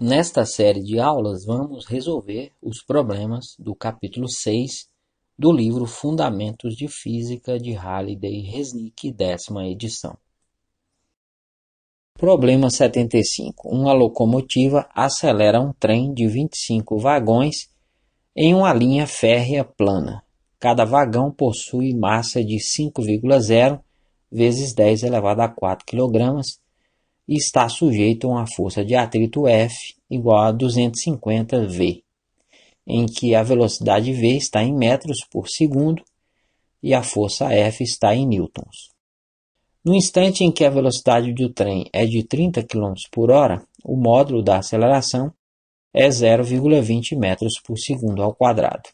Nesta série de aulas, vamos resolver os problemas do capítulo 6 do livro Fundamentos de Física de Halliday e Resnick, 10ª edição. Problema 75. Uma locomotiva acelera um trem de 25 vagões em uma linha férrea plana. Cada vagão possui massa de 5,0 vezes 10 elevado a 4 kg e está sujeito a uma força de atrito F igual a 250 V, em que a velocidade V está em metros por segundo e a força F está em newtons. No instante em que a velocidade do trem é de 30 km por hora, o módulo da aceleração é 0,20 metros por segundo ao quadrado.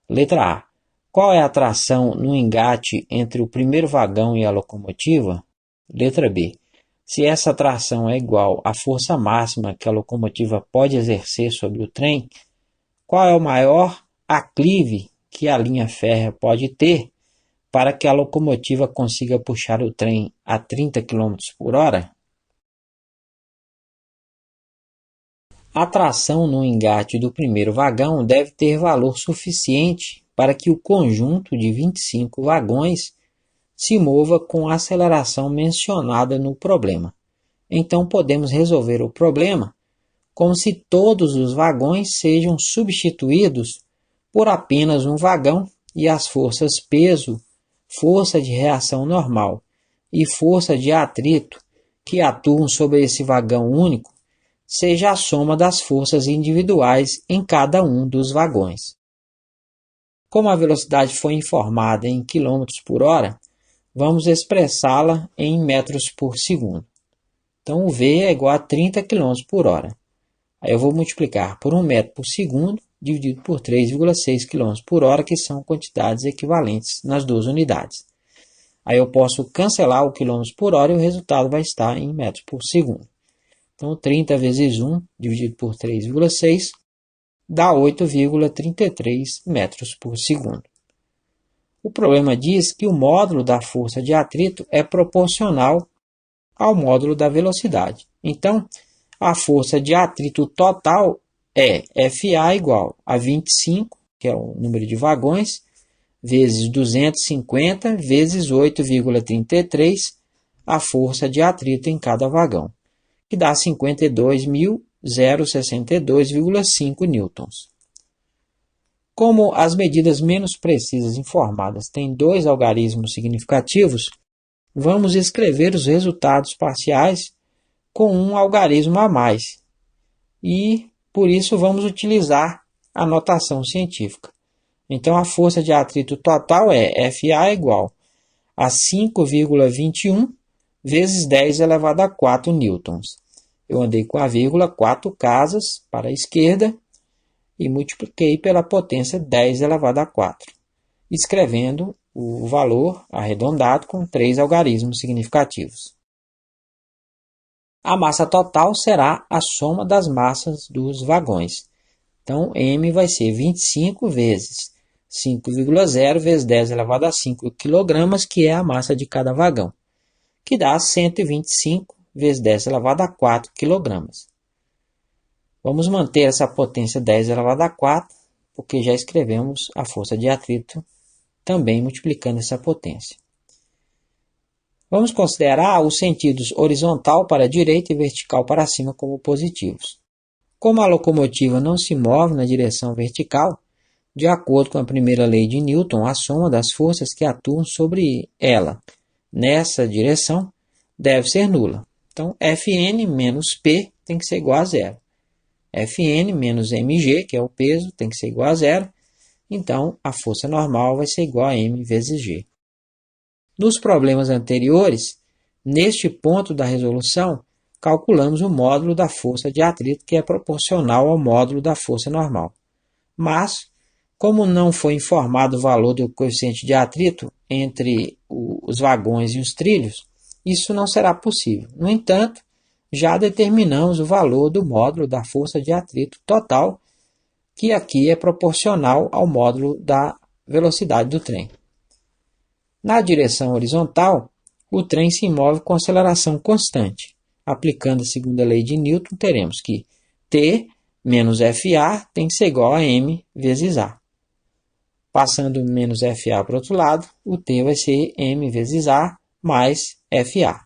Letra A. Qual é a tração no engate entre o primeiro vagão e a locomotiva? Letra B. Se essa tração é igual à força máxima que a locomotiva pode exercer sobre o trem, qual é o maior aclive que a linha férrea pode ter para que a locomotiva consiga puxar o trem a 30 km por hora? A tração no engate do primeiro vagão deve ter valor suficiente para que o conjunto de 25 vagões se mova com a aceleração mencionada no problema. Então podemos resolver o problema como se todos os vagões sejam substituídos por apenas um vagão e as forças peso, força de reação normal e força de atrito que atuam sobre esse vagão único seja a soma das forças individuais em cada um dos vagões. Como a velocidade foi informada em km por hora, vamos expressá-la em metros por segundo. Então, o V é igual a 30 km por hora. Aí eu vou multiplicar por 1 metro por segundo, dividido por 3,6 km por hora, que são quantidades equivalentes nas duas unidades. Aí eu posso cancelar o km por hora e o resultado vai estar em metros por segundo. Então, 30 vezes 1, dividido por 3,6, dá 8,33 metros por segundo. O problema diz que o módulo da força de atrito é proporcional ao módulo da velocidade. Então, a força de atrito total é FA igual a 25, que é o número de vagões, vezes 250, vezes 8,33, a força de atrito em cada vagão, que dá 52.062,5 newtons. Como as medidas menos precisas informadas têm dois algarismos significativos, vamos escrever os resultados parciais com um algarismo a mais. E, por isso, vamos utilizar a notação científica. Então, a força de atrito total é FA igual a 5,21 vezes 10 elevado a 4 newtons. Eu andei com a vírgula 4 casas para a esquerda e multipliquei pela potência 10 elevado a 4, escrevendo o valor arredondado com 3 algarismos significativos. A massa total será a soma das massas dos vagões. Então, M vai ser 25 vezes 5,0 vezes 10 elevado a 5 kg, que é a massa de cada vagão, que dá 125 vezes 10 elevado a 4 kg. Vamos manter essa potência 10 elevado a 4, porque já escrevemos a força de atrito também multiplicando essa potência. Vamos considerar os sentidos horizontal para a direita e vertical para cima como positivos. Como a locomotiva não se move na direção vertical, de acordo com a primeira lei de Newton, a soma das forças que atuam sobre ela nessa direção deve ser nula. Então, Fn menos P tem que ser igual a zero. Fn menos mg, que é o peso, tem que ser igual a zero. Então, a força normal vai ser igual a m vezes g. Nos problemas anteriores, neste ponto da resolução, calculamos o módulo da força de atrito, que é proporcional ao módulo da força normal. Mas, como não foi informado o valor do coeficiente de atrito entre os vagões e os trilhos, isso não será possível. No entanto, já determinamos o valor do módulo da força de atrito total, que aqui é proporcional ao módulo da velocidade do trem. Na direção horizontal, o trem se move com aceleração constante. Aplicando a segunda lei de Newton, teremos que T menos FA tem que ser igual a M vezes A. Passando menos FA para o outro lado, o T vai ser M vezes A mais FA.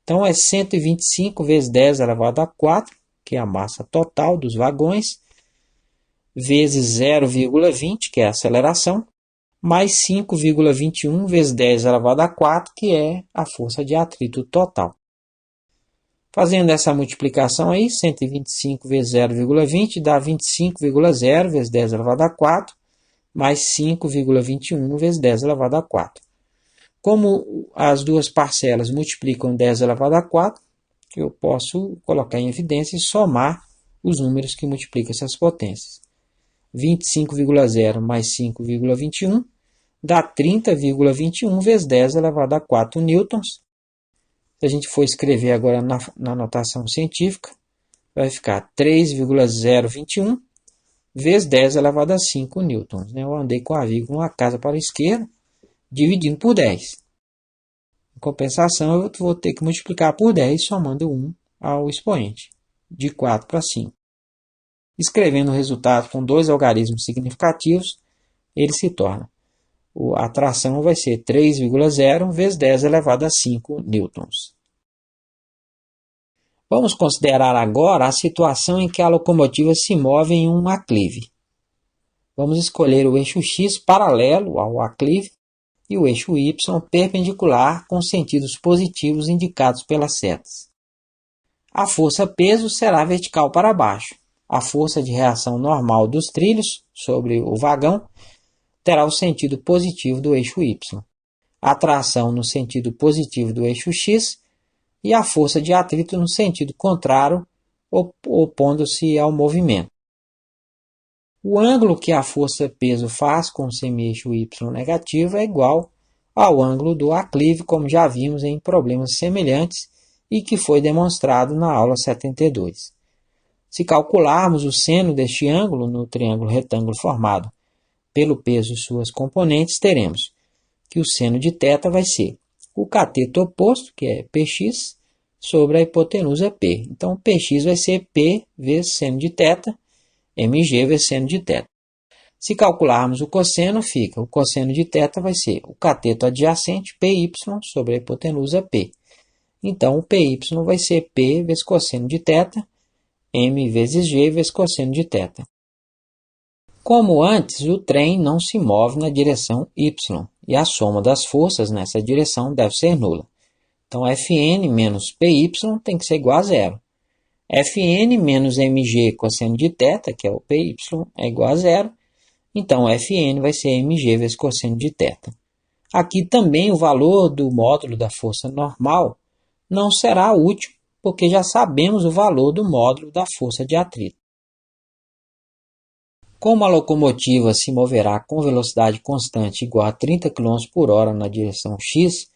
Então, é 125 vezes 10 elevado a 4, que é a massa total dos vagões, vezes 0,20, que é a aceleração, mais 5,21 vezes 10 elevado a 4, que é a força de atrito total. Fazendo essa multiplicação aí, 125 vezes 0,20 dá 25,0 vezes 10 elevado a 4, mais 5,21 vezes 10 elevado a 4. Como as duas parcelas multiplicam 10 elevado a 4, eu posso colocar em evidência e somar os números que multiplicam essas potências. 25,0 mais 5,21 dá 30,21 vezes 10 elevado a 4 newtons. Se a gente for escrever agora na notação científica, vai ficar 3,021 vezes 10 elevado a 5 newtons. Eu andei com a vírgula uma casa para a esquerda, dividindo por 10. Em compensação, eu vou ter que multiplicar por 10, somando 1 ao expoente, de 4 para 5. Escrevendo o resultado com dois algarismos significativos, ele se torna. A tração vai ser 3,0 vezes 10 elevado a 5 newtons. Vamos considerar agora a situação em que a locomotiva se move em um aclive. Vamos escolher o eixo X paralelo ao aclive e o eixo Y perpendicular com sentidos positivos indicados pelas setas. A força-peso será vertical para baixo. A força de reação normal dos trilhos sobre o vagão terá o sentido positivo do eixo Y, a tração no sentido positivo do eixo X e a força de atrito no sentido contrário, opondo-se ao movimento. O ângulo que a força-peso faz com o semi-eixo Y negativo é igual ao ângulo do aclive, como já vimos em problemas semelhantes e que foi demonstrado na aula 72. Se calcularmos o seno deste ângulo no triângulo retângulo formado pelo peso de suas componentes, teremos que o seno de θ vai ser o cateto oposto, que é Px, sobre a hipotenusa P. Então, Px vai ser P vezes seno de θ, mg vezes seno de θ. Se calcularmos o cosseno, fica o cosseno de θ vai ser o cateto adjacente Py sobre a hipotenusa P. Então, o Py vai ser P vezes cosseno de θ, m vezes g vezes cosseno de θ. Como antes, o trem não se move na direção y, e a soma das forças nessa direção deve ser nula. Então, Fn menos Py tem que ser igual a zero. Fn menos mg cosseno de θ, que é o Py, é igual a zero. Então, Fn vai ser mg vezes cosseno de θ. Aqui também o valor do módulo da força normal não será útil, porque já sabemos o valor do módulo da força de atrito. Como a locomotiva se moverá com velocidade constante igual a 30 km por hora na direção x,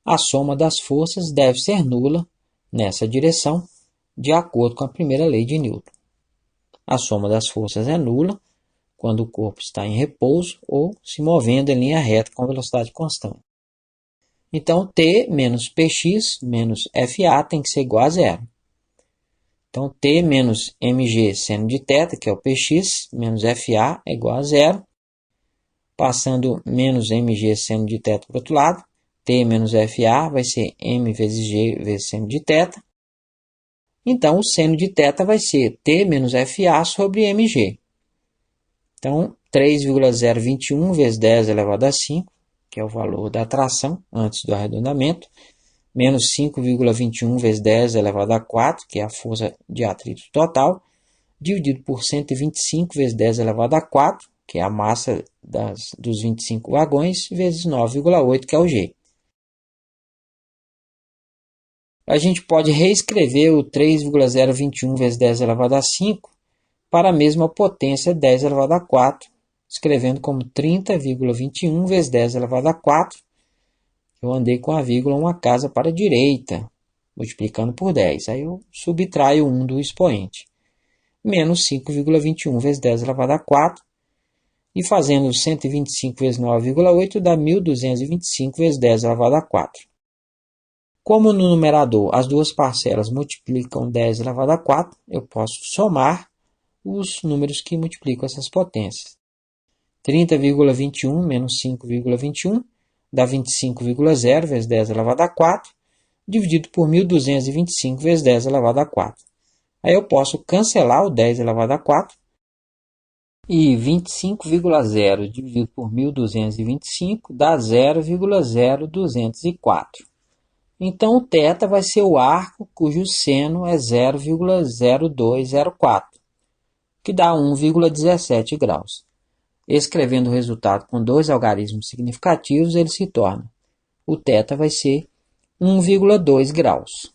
a soma das forças deve ser nula nessa direção, de acordo com a primeira lei de Newton. A soma das forças é nula quando o corpo está em repouso ou se movendo em linha reta com velocidade constante. Então, T menos Px menos Fa tem que ser igual a zero. Então, T menos mg seno de θ, que é o Px, menos Fa é igual a zero. Passando menos mg seno de θ para o outro lado, T menos Fa vai ser m vezes g vezes seno de θ. Então, o seno de θ vai ser T menos Fa sobre mg. Então, 3,021 vezes 10 elevado a 5, que é o valor da tração antes do arredondamento, menos 5,21 vezes 10 elevado a 4, que é a força de atrito total, dividido por 125 vezes 10 elevado a 4, que é a massa dos 25 vagões, vezes 9,8, que é o G. A gente pode reescrever o 3,021 vezes 10 elevado a 5 para a mesma potência 10 elevado a 4, escrevendo como 30,21 vezes 10 elevado a 4. Eu andei com a vírgula uma casa para a direita, multiplicando por 10. Aí eu subtraio 1 do expoente. Menos 5,21 vezes 10 elevado a 4. E fazendo 125 vezes 9,8 dá 1.225 vezes 10 elevado a 4. Como no numerador as duas parcelas multiplicam 10 elevado a 4, eu posso somar os números que multiplicam essas potências. 30,21 menos 5,21 dá 25,0 vezes 10 elevado a 4, dividido por 1.225 vezes 10 elevado a 4. Aí eu posso cancelar o 10 elevado a 4, e 25,0 dividido por 1.225 dá 0,0204. Então, o θ vai ser o arco cujo seno é 0,0204, que dá 1,17 graus. Escrevendo o resultado com dois algarismos significativos, ele se torna: o θ vai ser 1,2 graus.